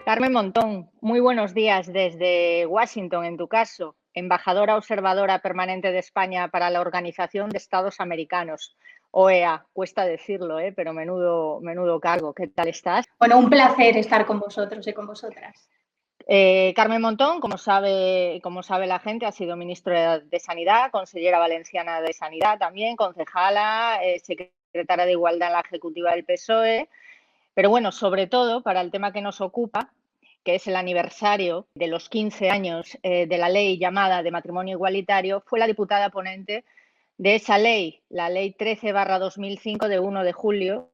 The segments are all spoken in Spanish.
Carmen Montón, muy buenos días desde Washington, en tu caso, embajadora observadora permanente de España para la Organización de Estados Americanos, OEA. Cuesta decirlo, pero menudo cargo. ¿Qué tal estás? Bueno, un placer estar con vosotros y con vosotras. Carmen Montón, como sabe la gente, ha sido ministra de Sanidad, consellera valenciana de Sanidad también, concejala, secretaria de Igualdad en la Ejecutiva del PSOE. Pero bueno, sobre todo para el tema que nos ocupa, que es el aniversario de los 15 años de la ley llamada de matrimonio igualitario, fue la diputada ponente de esa ley, la ley 13/2005 de 1 de julio,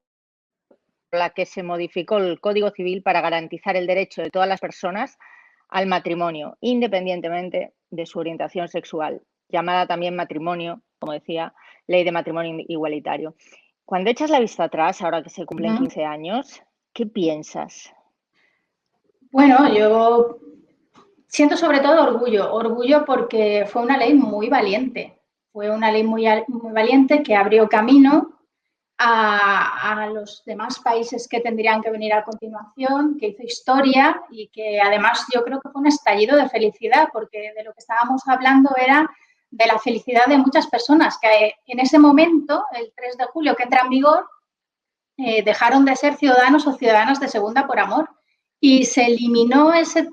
por la que se modificó el Código Civil para garantizar el derecho de todas las personas al matrimonio, independientemente de su orientación sexual, llamada también matrimonio, como decía, ley de matrimonio igualitario. Cuando echas la vista atrás, ahora que se cumplen 15 años, ¿qué piensas? Bueno, yo siento sobre todo orgullo porque fue una ley muy valiente. Fue una ley muy valiente que abrió camino a los demás países que tendrían que venir a continuación, que hizo historia y que además yo creo que fue un estallido de felicidad, porque de lo que estábamos hablando era de la felicidad de muchas personas que en ese momento, el 3 de julio que entra en vigor, dejaron de ser ciudadanos o ciudadanas de segunda por amor y se eliminó esa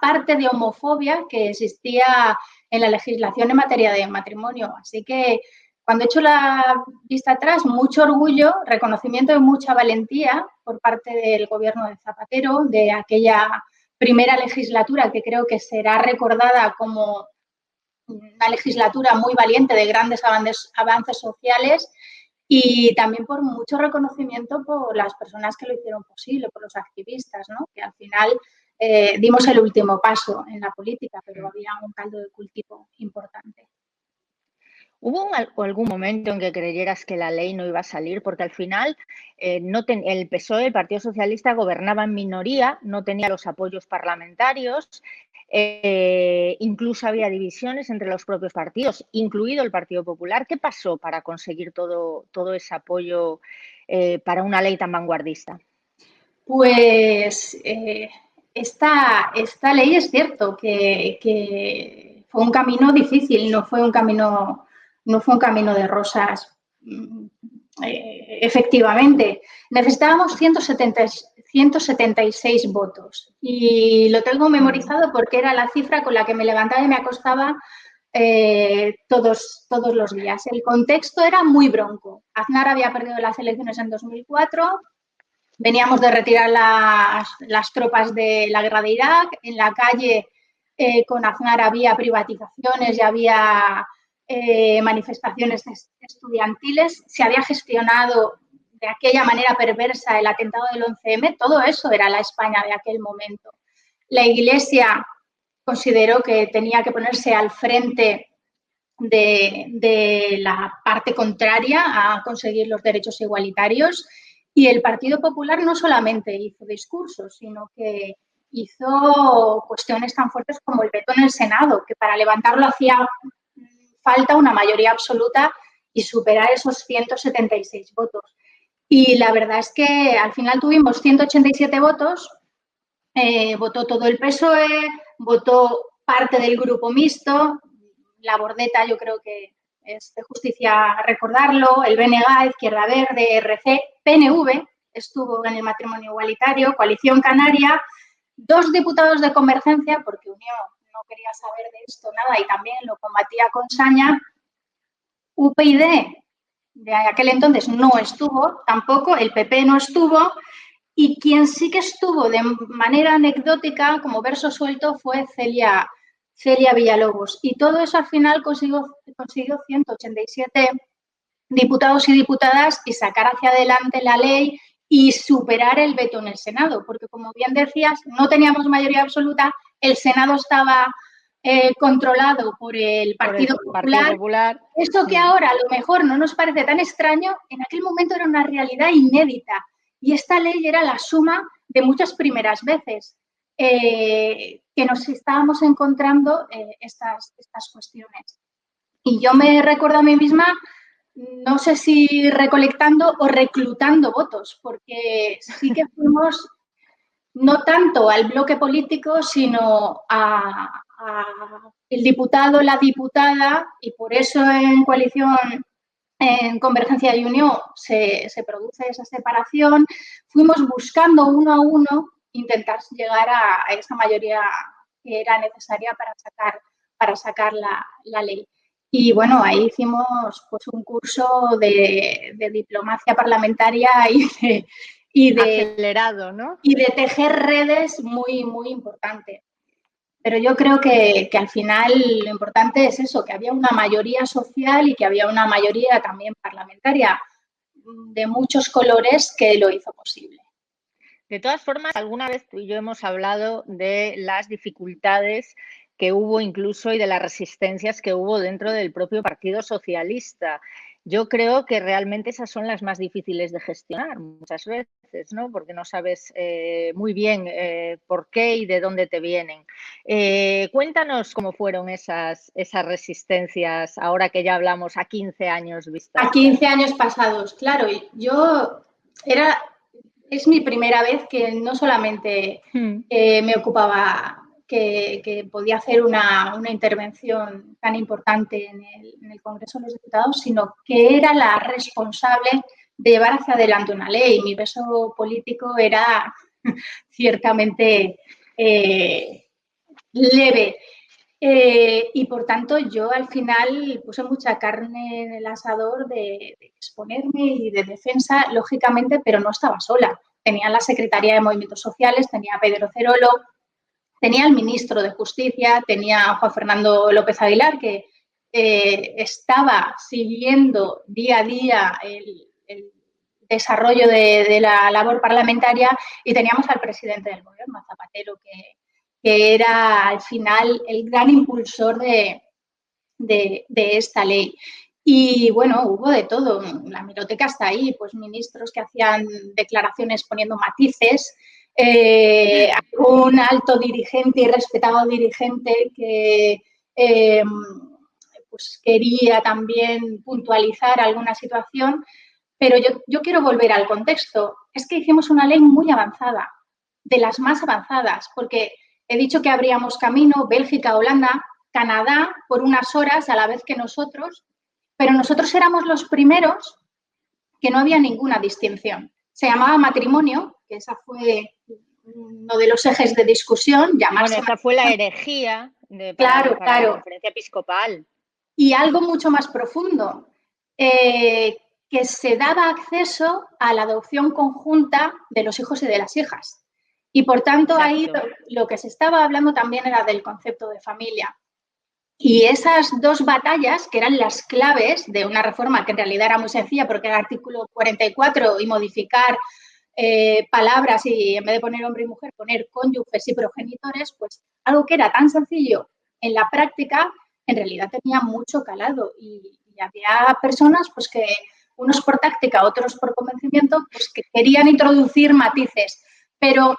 parte de homofobia que existía en la legislación en materia de matrimonio. Así que cuando echo la vista atrás, mucho orgullo, reconocimiento y mucha valentía por parte del gobierno de Zapatero, de aquella primera legislatura que creo que será recordada como una legislatura muy valiente de grandes avances sociales y también por mucho reconocimiento por las personas que lo hicieron posible, por los activistas, ¿no? Que al final dimos el último paso en la política, pero había un caldo de cultivo importante. ¿Hubo algún momento en que creyeras que la ley no iba a salir? Porque al final el PSOE, el Partido Socialista, gobernaba en minoría, no tenía los apoyos parlamentarios, incluso había divisiones entre los propios partidos, incluido el Partido Popular. ¿Qué pasó para conseguir todo ese apoyo para una ley tan vanguardista? Pues esta ley es cierto que fue un camino difícil, no fue un camino de rosas. Efectivamente, necesitábamos 176 votos y lo tengo memorizado porque era la cifra con la que me levantaba y me acostaba todos los días. El contexto era muy bronco. Aznar había perdido las elecciones en 2004, veníamos de retirar las tropas de la guerra de Irak, en la calle con Aznar había privatizaciones y había manifestaciones estudiantiles, se había gestionado de aquella manera perversa el atentado del 11M, todo eso era la España de aquel momento. La Iglesia consideró que tenía que ponerse al frente de la parte contraria a conseguir los derechos igualitarios y el Partido Popular no solamente hizo discursos, sino que hizo cuestiones tan fuertes como el veto en el Senado, que para levantarlo hacía falta una mayoría absoluta y superar esos 176 votos. Y la verdad es que al final tuvimos 187 votos, votó todo el PSOE, votó parte del grupo mixto, la Bordeta yo creo que es de justicia recordarlo, el BNG, Izquierda Verde, RC, PNV estuvo en el matrimonio igualitario, Coalición Canaria, 2 diputados de Convergencia, porque Unión no quería saber de esto nada y también lo combatía con saña, UPyD de aquel entonces no estuvo tampoco, el PP no estuvo y quien sí que estuvo de manera anecdótica como verso suelto fue Celia Villalobos. Y todo eso al final consiguió 187 diputados y diputadas y sacar hacia adelante la ley y superar el veto en el Senado, porque como bien decías, no teníamos mayoría absoluta, el Senado estaba controlado por el Partido Popular. Eso que ahora a lo mejor no nos parece tan extraño, en aquel momento era una realidad inédita y esta ley era la suma de muchas primeras veces que nos estábamos encontrando estas cuestiones. Y yo me recuerdo a mí misma, no sé si recolectando o reclutando votos, porque sí que fuimos no tanto al bloque político, sino a el diputado, la diputada, y por eso en coalición, en Convergencia y Unión, se produce esa separación. Fuimos buscando uno a uno intentar llegar a esa mayoría que era necesaria para sacar la ley. Y bueno, ahí hicimos pues un curso de diplomacia parlamentaria acelerado, ¿no? Y de tejer redes muy, muy importante. Pero yo creo que al final lo importante es eso, que había una mayoría social y que había una mayoría también parlamentaria de muchos colores que lo hizo posible. De todas formas, alguna vez tú y yo hemos hablado de las dificultades que hubo incluso y de las resistencias que hubo dentro del propio Partido Socialista. Yo creo que realmente esas son las más difíciles de gestionar muchas veces, ¿no? Porque no sabes muy bien por qué y de dónde te vienen. Cuéntanos cómo fueron esas resistencias ahora que ya hablamos a 15 años vista. A 15 años pasados, claro. Es mi primera vez que no solamente me ocupaba, que podía hacer una intervención tan importante en el Congreso de los Diputados, sino que era la responsable de llevar hacia adelante una ley. Mi peso político era ciertamente leve. Y por tanto yo al final puse mucha carne en el asador de exponerme y de defensa, lógicamente, pero no estaba sola. Tenía la Secretaría de Movimientos Sociales, tenía a Pedro Cerolo, tenía al ministro de Justicia, tenía a Juan Fernando López Aguilar, que estaba siguiendo día a día el desarrollo de la labor parlamentaria, y teníamos al presidente del gobierno, a Zapatero, que era al final el gran impulsor de esta ley. Y bueno, hubo de todo. La hemeroteca está ahí, pues ministros que hacían declaraciones poniendo matices, un alto dirigente y respetado dirigente que pues quería también puntualizar alguna situación. Pero yo quiero volver al contexto. Es que hicimos una ley muy avanzada, de las más avanzadas, porque he dicho que abríamos camino, Bélgica, Holanda, Canadá, por unas horas a la vez que nosotros, pero nosotros éramos los primeros que no había ninguna distinción. Se llamaba matrimonio, que esa fue uno de los ejes de discusión. Bueno, esa fue la herejía para la conferencia episcopal. Y algo mucho más profundo, que se daba acceso a la adopción conjunta de los hijos y de las hijas. Y por tanto, exacto, ahí lo que se estaba hablando también era del concepto de familia. Y esas dos batallas, que eran las claves de una reforma que en realidad era muy sencilla, porque era el artículo 44 y modificar palabras, y en vez de poner hombre y mujer, poner cónyuges y progenitores, pues algo que era tan sencillo en la práctica, en realidad tenía mucho calado. Y había personas pues que, unos por táctica, otros por convencimiento, pues que querían introducir matices. Pero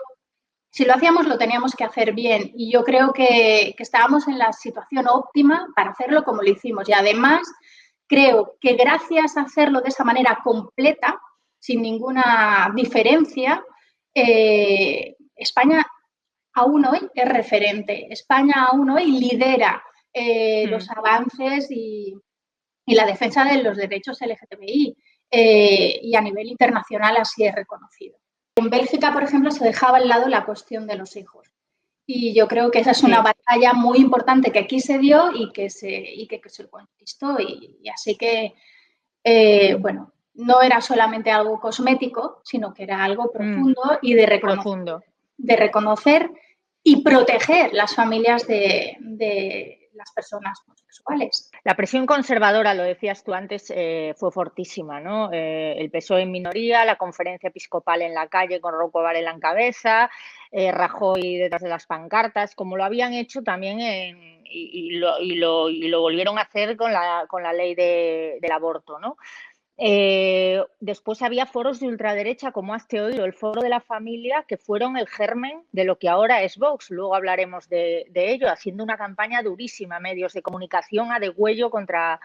si lo hacíamos, lo teníamos que hacer bien, y yo creo que estábamos en la situación óptima para hacerlo como lo hicimos. Y además, creo que gracias a hacerlo de esa manera completa, sin ninguna diferencia, España aún hoy es referente. España aún hoy lidera los avances y la defensa de los derechos LGTBI, y a nivel internacional así es reconocido. En Bélgica, por ejemplo, se dejaba al lado la cuestión de los hijos. Y yo creo que esa es una batalla muy importante que aquí se dio y que se conquistó. Y así que, bueno, no era solamente algo cosmético, sino que era algo profundo y de reconocer y proteger las familias de las personas homosexuales. La presión conservadora, lo decías tú antes, fue fortísima, ¿no? El PSOE en minoría, la conferencia episcopal en la calle con Rocco Varela en cabeza, Rajoy detrás de las pancartas, como lo habían hecho también y lo volvieron a hacer con la ley del aborto, ¿no? Después había foros de ultraderecha, como has oído, el foro de la familia, que fueron el germen de lo que ahora es Vox. Luego hablaremos de ello, haciendo una campaña durísima, medios de comunicación a degüello contra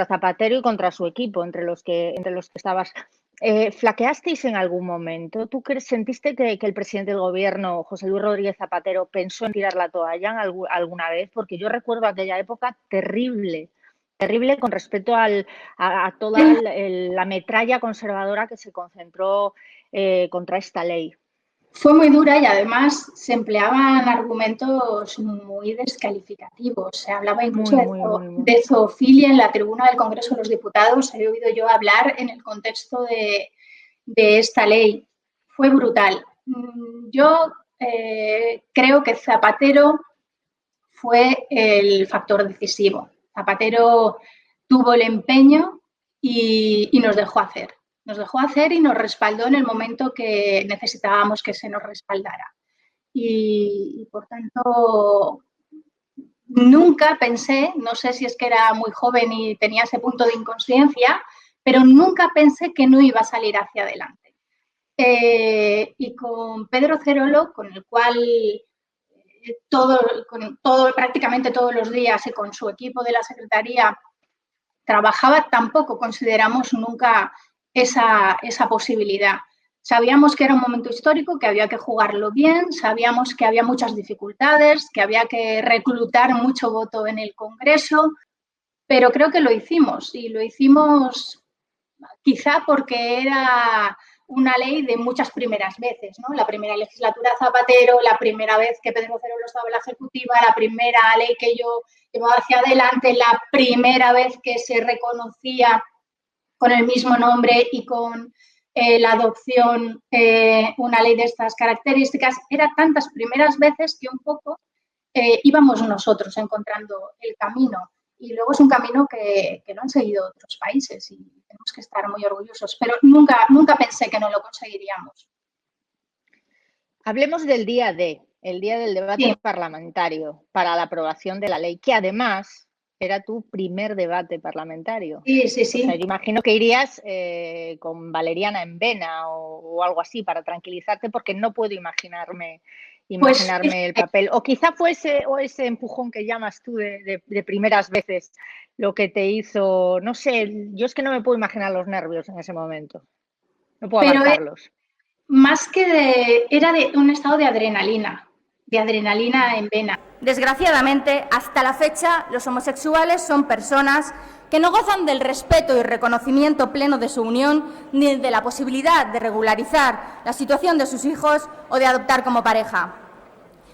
Zapatero y contra su equipo, entre los que estabas ¿Flaqueasteis en algún momento? ¿Tú sentiste que el presidente del gobierno, José Luis Rodríguez Zapatero, pensó en tirar la toalla alguna vez? Porque yo recuerdo aquella época terrible, terrible con respecto a toda la metralla conservadora que se concentró contra esta ley. Fue muy dura y además se empleaban argumentos muy descalificativos. Se hablaba incluso de zoofilia en la tribuna del Congreso de los Diputados. He oído yo hablar en el contexto de esta ley. Fue brutal. Yo creo que Zapatero fue el factor decisivo. Zapatero tuvo el empeño y nos dejó hacer. Nos dejó hacer y nos respaldó en el momento que necesitábamos que se nos respaldara. Y por tanto, nunca pensé, no sé si es que era muy joven y tenía ese punto de inconsciencia, pero nunca pensé que no iba a salir hacia adelante. Y con Pedro Cerolo, con el cual prácticamente todos los días y con su equipo de la Secretaría trabajaba, tampoco consideramos nunca esa posibilidad. Sabíamos que era un momento histórico, que había que jugarlo bien, sabíamos que había muchas dificultades, que había que reclutar mucho voto en el Congreso, pero creo que lo hicimos y lo hicimos quizá porque era una ley de muchas primeras veces, ¿no? La primera legislatura Zapatero, la primera vez que Pedro Cerolo estaba en la Ejecutiva, la primera ley que yo llevaba hacia adelante, la primera vez que se reconocía con el mismo nombre y con la adopción una ley de estas características. Eran tantas primeras veces que un poco íbamos nosotros encontrando el camino. Y luego es un camino que lo han seguido otros países y tenemos que estar muy orgullosos, pero nunca pensé que no lo conseguiríamos. Hablemos del día D, el día del debate parlamentario para la aprobación de la ley, que además era tu primer debate parlamentario. Sí. O sea, yo imagino que irías con valeriana en vena o algo así para tranquilizarte, porque no puedo imaginarme el papel. O quizá fue ese empujón que llamas tú de primeras veces lo que te hizo, no sé, yo es que no me puedo imaginar los nervios en ese momento. No puedo abarcarlos. Más que era de un estado de adrenalina en vena. Desgraciadamente, hasta la fecha, los homosexuales son personas que no gozan del respeto y reconocimiento pleno de su unión, ni de la posibilidad de regularizar la situación de sus hijos o de adoptar como pareja.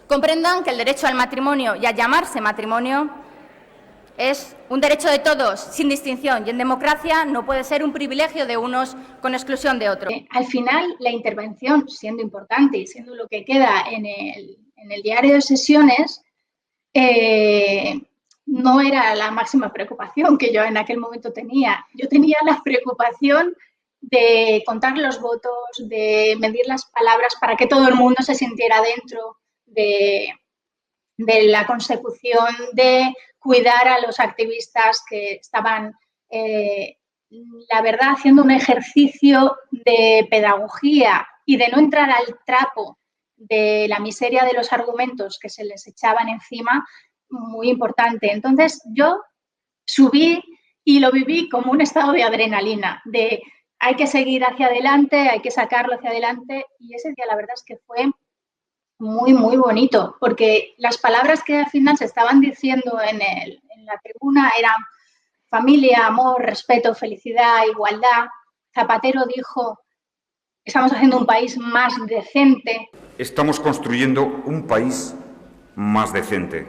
Comprendan que el derecho al matrimonio y a llamarse matrimonio es un derecho de todos, sin distinción, y en democracia no puede ser un privilegio de unos con exclusión de otros. Al final, la intervención, siendo importante y siendo lo que queda en el diario de sesiones, no era la máxima preocupación que yo en aquel momento tenía. Yo tenía la preocupación de contar los votos, de medir las palabras para que todo el mundo se sintiera dentro de la consecución, de cuidar a los activistas que estaban, la verdad, haciendo un ejercicio de pedagogía y de no entrar al trapo de la miseria de los argumentos que se les echaban encima, muy importante. Entonces, yo subí y lo viví como un estado de adrenalina, de hay que seguir hacia adelante, hay que sacarlo hacia adelante, y ese día la verdad es que fue muy, muy bonito, porque las palabras que al final se estaban diciendo en la tribuna eran familia, amor, respeto, felicidad, igualdad. Zapatero dijo, estamos haciendo un país más decente. Estamos construyendo un país más decente,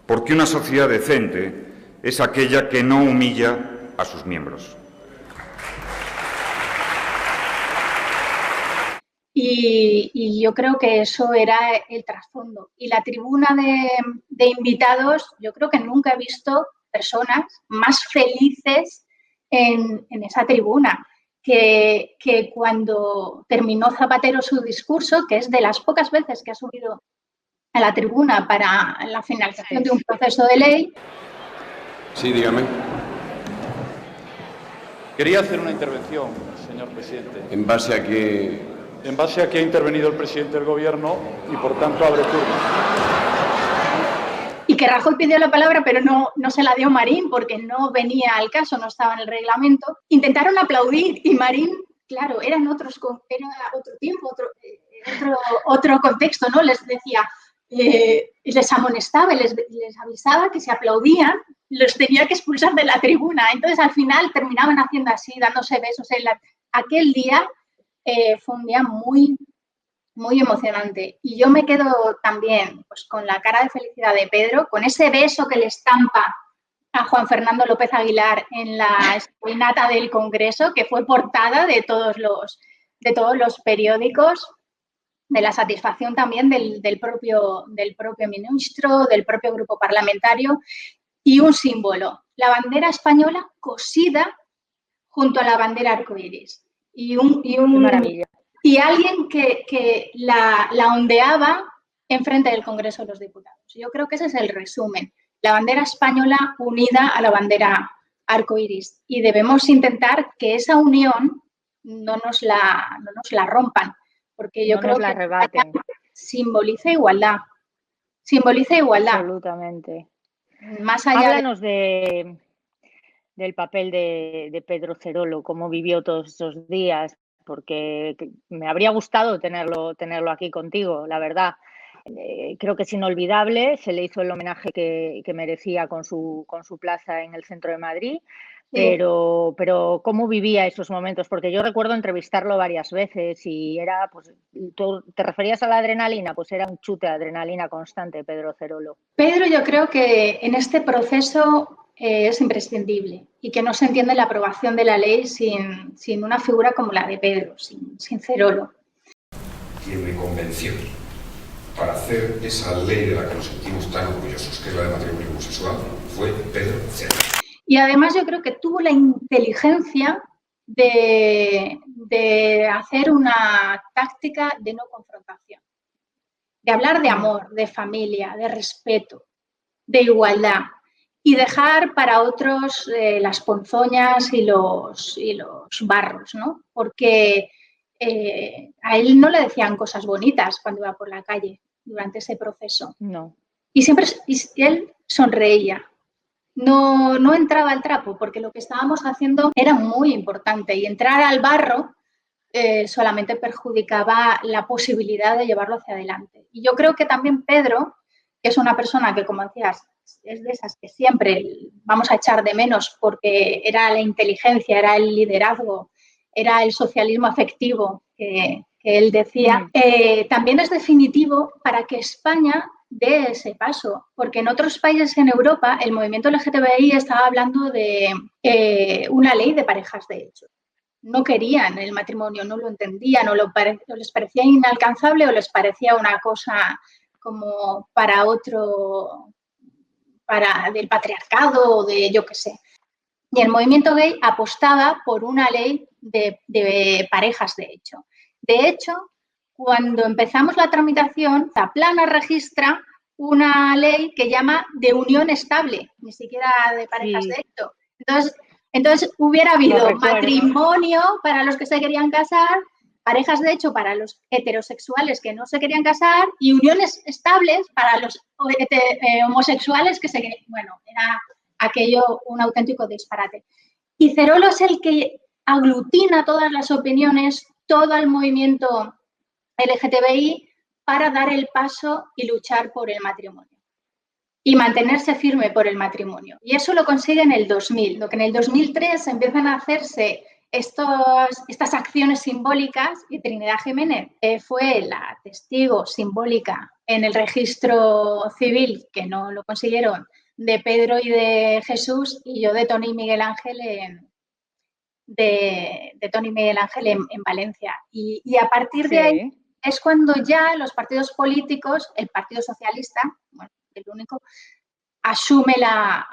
porque una sociedad decente es aquella que no humilla a sus miembros. Y yo creo que eso era el trasfondo. Y la tribuna de invitados, yo creo que nunca he visto personas más felices en esa tribuna. Que cuando terminó Zapatero su discurso, que es de las pocas veces que ha subido a la tribuna para la finalización de un proceso de ley. Sí, dígame. Quería hacer una intervención, señor presidente. ¿En base a qué? En base a que ha intervenido el presidente del Gobierno y, por tanto, abre turno. Y que Rajoy pidió la palabra, pero no se la dio Marín porque no venía al caso, no estaba en el reglamento. Intentaron aplaudir y Marín claro, era otro tiempo, otro contexto, ¿no? Les decía, les amonestaba, les avisaba que si aplaudían, los tenía que expulsar de la tribuna. Entonces, al final, terminaban haciendo así, dándose besos. Aquel día fue un día muy, muy emocionante. Y yo me quedo también pues, con la cara de felicidad de Pedro, con ese beso que le estampa a Juan Fernando López Aguilar en la escalinata del Congreso, que fue portada de todos los periódicos, de la satisfacción también del propio ministro, del propio grupo parlamentario, y un símbolo, la bandera española cosida junto a la bandera arcoíris. Y alguien que la ondeaba enfrente del Congreso de los Diputados. Yo creo que ese es el resumen. La bandera española unida a la bandera arcoíris. Y debemos intentar que esa unión no nos la rompan, porque yo creo que simboliza igualdad. Simboliza igualdad. Absolutamente. Más allá Háblanos del papel de Pedro Cerolo, cómo vivió todos esos días, porque me habría gustado tenerlo aquí contigo, la verdad. Creo que es inolvidable, se le hizo el homenaje que merecía con su plaza en el centro de Madrid, pero ¿cómo vivía esos momentos? Porque yo recuerdo entrevistarlo varias veces y era, pues, tú te referías a la adrenalina, pues era un chute de adrenalina constante, Pedro Cerolo. Pedro, yo creo que en este proceso es imprescindible y que no se entiende la aprobación de la ley sin una figura como la de Pedro, sin Cerolo. Quien me convenció para hacer esa ley de la que nos sentimos tan orgullosos, que es la de matrimonio homosexual, fue Pedro Cerolo. Y además yo creo que tuvo la inteligencia de hacer una táctica de no confrontación, de hablar de amor, de familia, de respeto, de igualdad y dejar para otros las ponzoñas y los barros, ¿no? Porque a él no le decían cosas bonitas cuando iba por la calle durante ese proceso. No. Y siempre él sonreía. No entraba al trapo, porque lo que estábamos haciendo era muy importante y entrar al barro solamente perjudicaba la posibilidad de llevarlo hacia adelante. Y yo creo que también Pedro, que es una persona que, como decías, es de esas que siempre vamos a echar de menos porque era la inteligencia, era el liderazgo, era el socialismo afectivo que él decía, también es definitivo para que España dé ese paso, porque en otros países en Europa el movimiento LGTBI estaba hablando de una ley de parejas de hecho. No querían el matrimonio, no lo entendían, o les parecía inalcanzable o les parecía una cosa como para del patriarcado o de yo qué sé. Y el movimiento gay apostaba por una ley de parejas de hecho. De hecho, cuando empezamos la tramitación, la plana registra una ley que llama de unión estable, ni siquiera de parejas de hecho. Entonces hubiera habido matrimonio para los que se querían casar, parejas de hecho para los heterosexuales que no se querían casar y uniones estables para los homosexuales que se querían. Bueno, era aquello un auténtico disparate. Y Cerolo es el que aglutina todas las opiniones, todo el movimiento LGTBI para dar el paso y luchar por el matrimonio y mantenerse firme por el matrimonio. Y eso lo consigue en el 2000, lo que en el 2003 empiezan a hacerse estas acciones simbólicas y Trinidad Jiménez fue la testigo simbólica en el registro civil, que no lo consiguieron, de Pedro y de Jesús, y yo de Tony y Miguel Ángel en Valencia. Y a partir de ahí es cuando ya los partidos políticos, el Partido Socialista, bueno, el único, asume la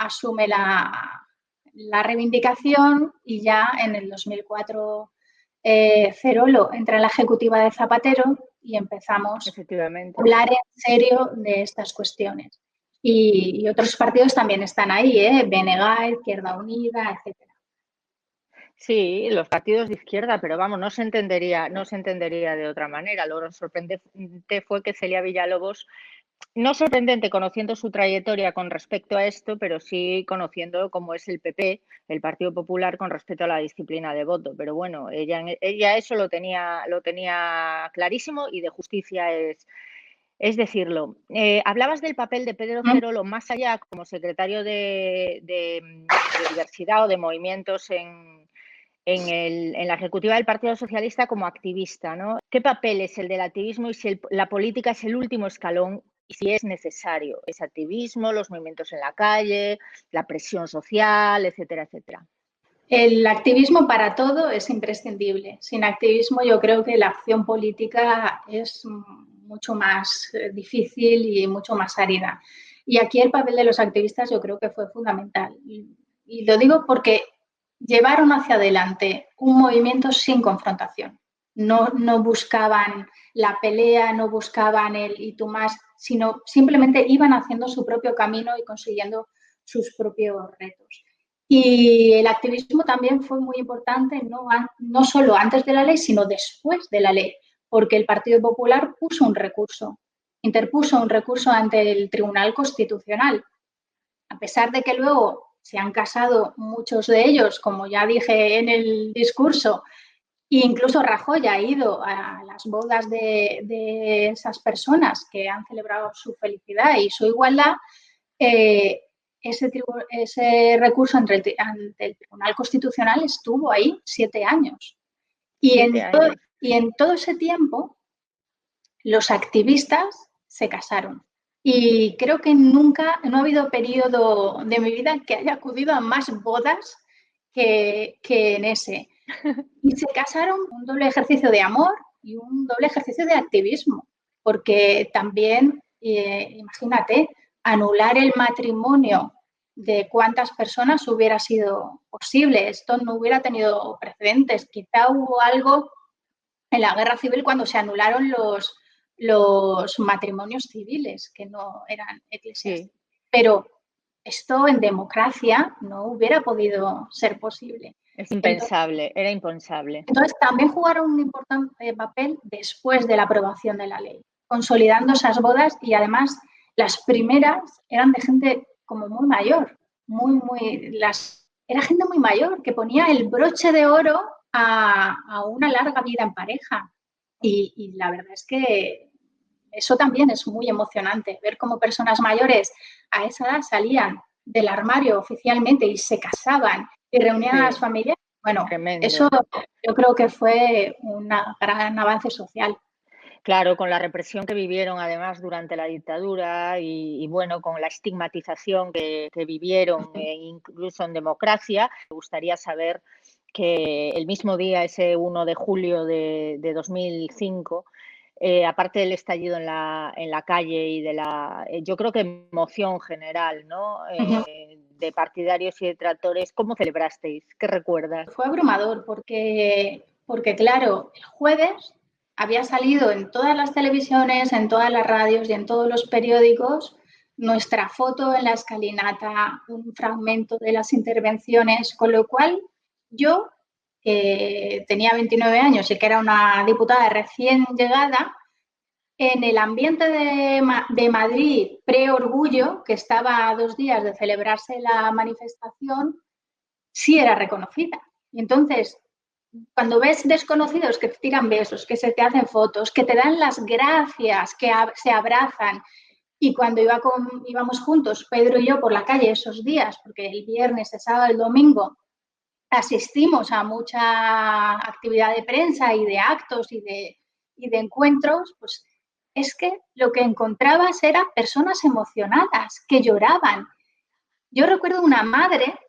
reivindicación y ya en el 2004 Cerolo entra en la ejecutiva de Zapatero y empezamos a hablar en serio de estas cuestiones. Y otros partidos también están ahí, BNG, Izquierda Unida, etcétera. Sí, los partidos de izquierda, pero vamos, no se entendería de otra manera. Lo sorprendente fue que Celia Villalobos no sorprendente conociendo su trayectoria con respecto a esto, pero sí conociendo cómo es el PP, el Partido Popular, con respecto a la disciplina de voto. Pero bueno, ella eso lo tenía clarísimo y de justicia es decirlo. Hablabas del papel de Pedro Cerolo más allá como secretario de diversidad o de movimientos en la ejecutiva del Partido Socialista como activista, ¿no? ¿Qué papel es el del activismo y si la política es el último escalón y si es necesario ese activismo, los movimientos en la calle, la presión social, etcétera, etcétera? El activismo para todo es imprescindible. Sin activismo yo creo que la acción política es mucho más difícil y mucho más árida. Y aquí el papel de los activistas yo creo que fue fundamental. Y lo digo porque llevaron hacia adelante un movimiento sin confrontación. No buscaban la pelea, no buscaban el y tú más, sino simplemente iban haciendo su propio camino y consiguiendo sus propios retos. Y el activismo también fue muy importante, no solo antes de la ley, sino después de la ley, porque el Partido Popular interpuso un recurso ante el Tribunal Constitucional. A pesar de que luego se han casado muchos de ellos, como ya dije en el discurso, e incluso Rajoy ha ido a las bodas de esas personas que han celebrado su felicidad y su igualdad, ese recurso ante el Tribunal Constitucional estuvo ahí 7 años. Y en todo ese tiempo, los activistas se casaron. Y creo que nunca, no ha habido periodo de mi vida que haya acudido a más bodas que en ese. Y se casaron un doble ejercicio de amor y un doble ejercicio de activismo. Porque también, imagínate, anular el matrimonio de cuántas personas hubiera sido posible. Esto no hubiera tenido precedentes. Quizá hubo algo en la Guerra Civil cuando se anularon los matrimonios civiles, que no eran eclesiásticos. Sí. Pero esto en democracia no hubiera podido ser posible. Es impensable, era impensable. Entonces, también jugaron un importante papel después de la aprobación de la ley, consolidando esas bodas y además las primeras eran de gente como muy mayor, era gente muy mayor que ponía el broche de oro a una larga vida en pareja. Y la verdad es que eso también es muy emocionante, ver cómo personas mayores a esa edad salían del armario oficialmente y se casaban y reunían a las familias. Bueno, tremendo. Eso yo creo que fue un gran avance social. Claro, con la represión que vivieron además durante la dictadura y bueno, con la estigmatización que vivieron incluso en democracia, me gustaría saber que el mismo día, ese 1 de julio de 2005, aparte del estallido en la calle y yo creo que emoción general, ¿no? De partidarios y detractores, ¿cómo celebrasteis? ¿Qué recuerdas? Fue abrumador porque claro, el jueves había salido en todas las televisiones, en todas las radios y en todos los periódicos nuestra foto en la escalinata, un fragmento de las intervenciones, con lo cual yo, que tenía 29 años y que era una diputada recién llegada, en el ambiente de Madrid pre-orgullo, que estaba a 2 días de celebrarse la manifestación, sí era reconocida. Y entonces, cuando ves desconocidos que te tiran besos, que se te hacen fotos, que te dan las gracias, que se abrazan, y cuando íbamos juntos, Pedro y yo, por la calle esos días, porque el viernes, el sábado, el domingo, asistimos a mucha actividad de prensa y de actos y de encuentros, pues es que lo que encontrabas eran personas emocionadas, que lloraban. Yo recuerdo una madre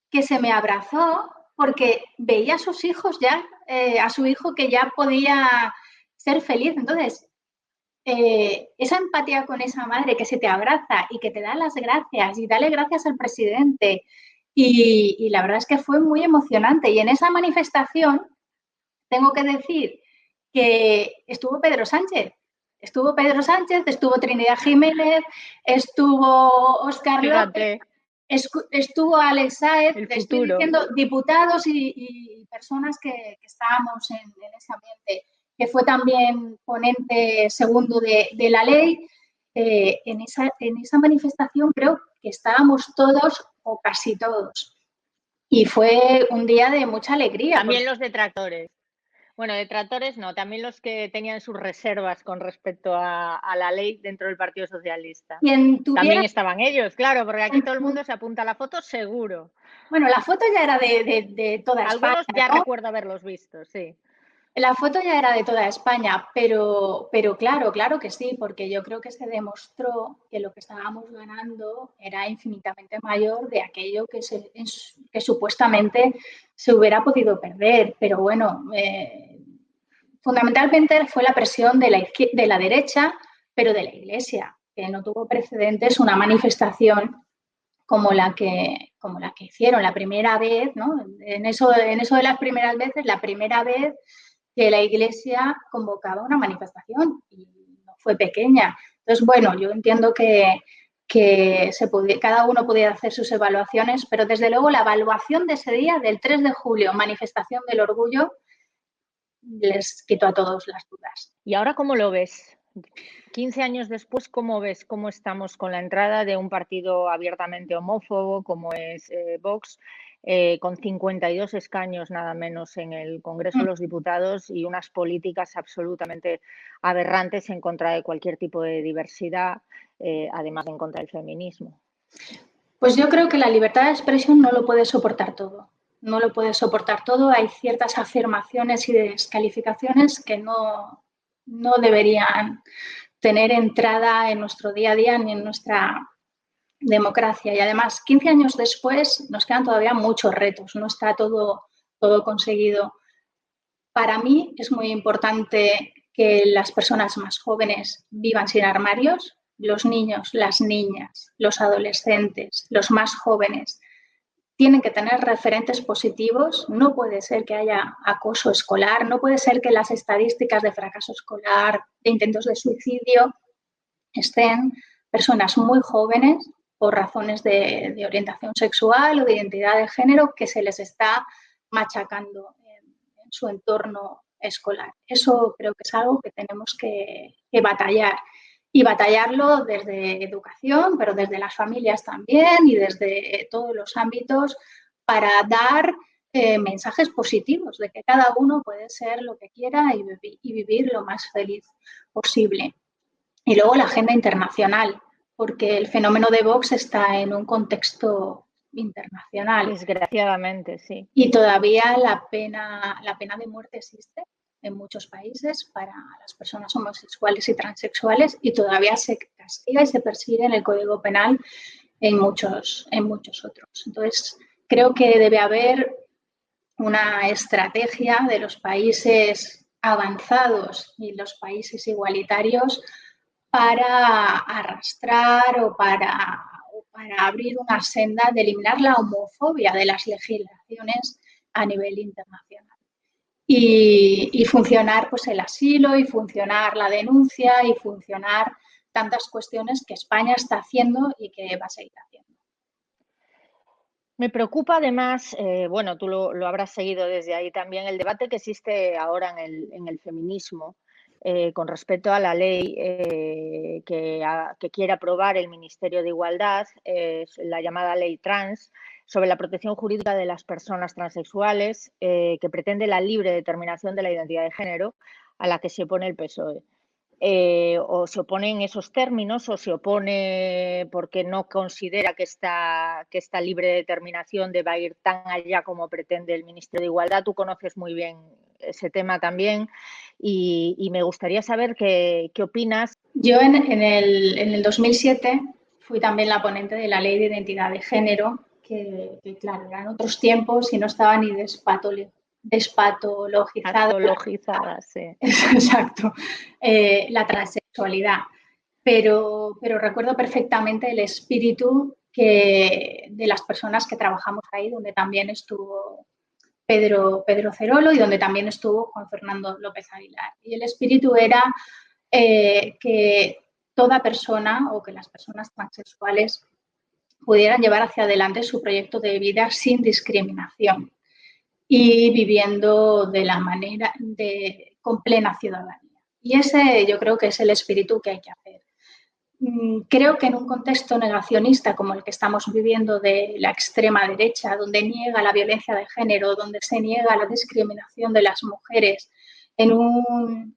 que se me abrazó porque veía a sus hijos ya, a su hijo que ya podía ser feliz. Entonces, esa empatía con esa madre que se te abraza y que te da las gracias y dale gracias al presidente. Y la verdad es que fue muy emocionante. Y en esa manifestación, tengo que decir que estuvo Pedro Sánchez, estuvo Trinidad Jiménez, estuvo Óscar López, estuvo Alex Sáez, estoy diciendo diputados y personas que estábamos en ese ambiente, que fue también ponente segundo de la ley. en esa manifestación creo que estábamos todos o casi todos. Y fue un día de mucha alegría. También los detractores. Bueno, detractores no, también los que tenían sus reservas con respecto a la ley dentro del Partido Socialista. También estaban ellos, claro, porque aquí todo el mundo se apunta a la foto seguro. Bueno, la foto ya era de toda España. Algunos ya recuerdo haberlos visto, sí. La foto ya era de toda España, pero claro que sí, porque yo creo que se demostró que lo que estábamos ganando era infinitamente mayor de aquello que supuestamente se hubiera podido perder. Pero bueno, fundamentalmente fue la presión de la derecha, pero de la Iglesia, que no tuvo precedentes una manifestación como la que hicieron la primera vez, ¿no? En eso de las primeras veces, la primera vez que la Iglesia convocaba una manifestación y no fue pequeña. Entonces, bueno, yo entiendo que cada uno podía hacer sus evaluaciones, pero desde luego la evaluación de ese día, del 3 de julio, manifestación del orgullo, les quitó a todos las dudas. ¿Y ahora cómo lo ves? 15 años después, ¿cómo ves cómo estamos con la entrada de un partido abiertamente homófobo como es Vox? Con 52 escaños nada menos en el Congreso de los Diputados y unas políticas absolutamente aberrantes en contra de cualquier tipo de diversidad, además de en contra del feminismo. Pues yo creo que la libertad de expresión no lo puede soportar todo. No lo puede soportar todo. Hay ciertas afirmaciones y descalificaciones que no deberían tener entrada en nuestro día a día ni en nuestra democracia. Y además, 15 años después nos quedan todavía muchos retos, no está todo conseguido. Para mí es muy importante que las personas más jóvenes vivan sin armarios, los niños, las niñas, los adolescentes, los más jóvenes tienen que tener referentes positivos. No puede ser que haya acoso escolar, no puede ser que las estadísticas de fracaso escolar, de intentos de suicidio, estén personas muy jóvenes por razones de orientación sexual o de identidad de género que se les está machacando en su entorno escolar. Eso creo que es algo que tenemos que batallar. Y batallarlo desde educación, pero desde las familias también y desde todos los ámbitos para dar mensajes positivos de que cada uno puede ser lo que quiera y vivir lo más feliz posible. Y luego la agenda internacional, porque el fenómeno de Vox está en un contexto internacional. Desgraciadamente, sí. Y todavía la pena de muerte existe en muchos países para las personas homosexuales y transexuales y todavía se castiga y se persigue en el Código Penal en muchos otros. Entonces, creo que debe haber una estrategia de los países avanzados y los países igualitarios para arrastrar o para abrir una senda de eliminar la homofobia de las legislaciones a nivel internacional. Y funcionar pues el asilo y funcionar la denuncia y funcionar tantas cuestiones que España está haciendo y que va a seguir haciendo. Me preocupa además, bueno, tú lo habrás seguido desde ahí también, el debate que existe ahora en el feminismo con respecto a la ley que quiere aprobar el Ministerio de Igualdad, la llamada ley trans, sobre la protección jurídica de las personas transexuales, que pretende la libre determinación de la identidad de género, a la que se opone el PSOE. O se opone en esos términos o se opone porque no considera que esta libre determinación deba ir tan allá como pretende el Ministerio de Igualdad. Tú conoces muy bien ese tema también y me gustaría saber qué opinas. Yo en el 2007 fui también la ponente de la Ley de Identidad de Género, que claro, eran otros tiempos y no estaba ni despatologizada, sí. Exacto, la transexualidad. Pero recuerdo perfectamente el espíritu de las personas que trabajamos ahí, donde también estuvo Pedro Cerolo y donde también estuvo Juan Fernando López Aguilar. Y el espíritu era que toda persona o que las personas transexuales pudieran llevar hacia adelante su proyecto de vida sin discriminación y viviendo de la manera con plena ciudadanía. Y ese yo creo que es el espíritu que hay que hacer. creo que en un contexto negacionista como el que estamos viviendo de la extrema derecha, donde niega la violencia de género, donde se niega la discriminación de las mujeres, en un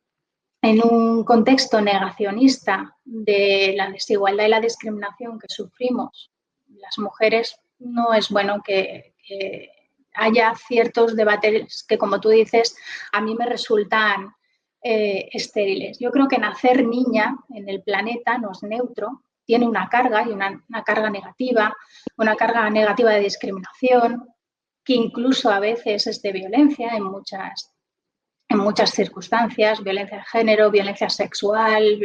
contexto negacionista de la desigualdad y la discriminación que sufrimos las mujeres, no es bueno que haya ciertos debates que, como tú dices, a mí me resultan estériles. Yo creo que nacer niña en el planeta no es neutro, tiene una carga y una carga negativa de discriminación, que incluso a veces es de violencia en muchas circunstancias, violencia de género, violencia sexual,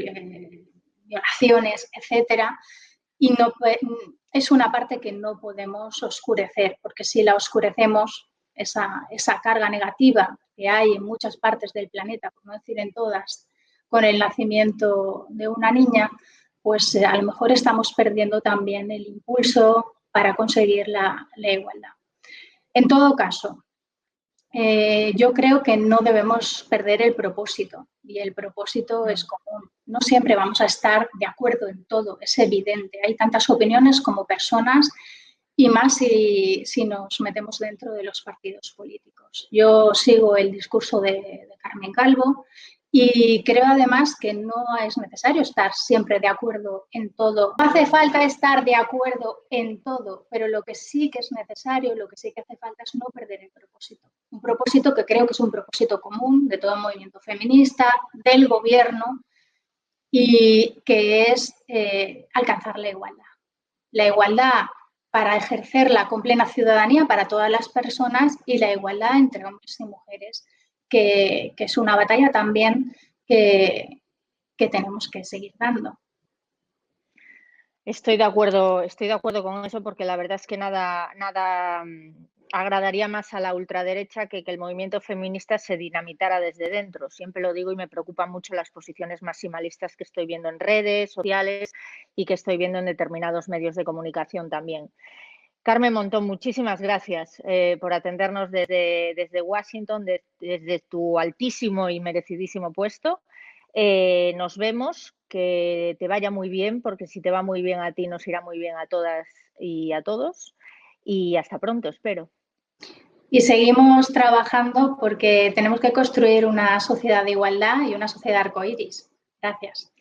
violaciones, etcétera. Y no, es una parte que no podemos oscurecer, porque si la oscurecemos, esa carga negativa que hay en muchas partes del planeta, por no decir en todas, con el nacimiento de una niña, pues a lo mejor estamos perdiendo también el impulso para conseguir la igualdad. En todo caso, yo creo que no debemos perder el propósito, y el propósito es común. No siempre vamos a estar de acuerdo en todo, es evidente. Hay tantas opiniones como personas, y más si nos metemos dentro de los partidos políticos. Yo sigo el discurso de Carmen Calvo y creo además que no es necesario estar siempre de acuerdo en todo. No hace falta estar de acuerdo en todo, pero lo que sí que es necesario, lo que sí que hace falta es no perder el propósito. Un propósito que creo que es un propósito común de todo el movimiento feminista, del gobierno, y que es alcanzar la igualdad. La igualdad para ejercerla con plena ciudadanía para todas las personas, y la igualdad entre hombres y mujeres, que es una batalla también que tenemos que seguir dando. Estoy de acuerdo con eso, porque la verdad es que nada agradaría más a la ultraderecha que el movimiento feminista se dinamitara desde dentro. Siempre lo digo y me preocupan mucho las posiciones maximalistas que estoy viendo en redes sociales y que estoy viendo en determinados medios de comunicación también. Carmen Montón, muchísimas gracias por atendernos desde Washington, desde tu altísimo y merecidísimo puesto. Nos vemos, que te vaya muy bien, porque si te va muy bien a ti, nos irá muy bien a todas y a todos. Y hasta pronto, espero. Y seguimos trabajando porque tenemos que construir una sociedad de igualdad y una sociedad arcoíris. Gracias.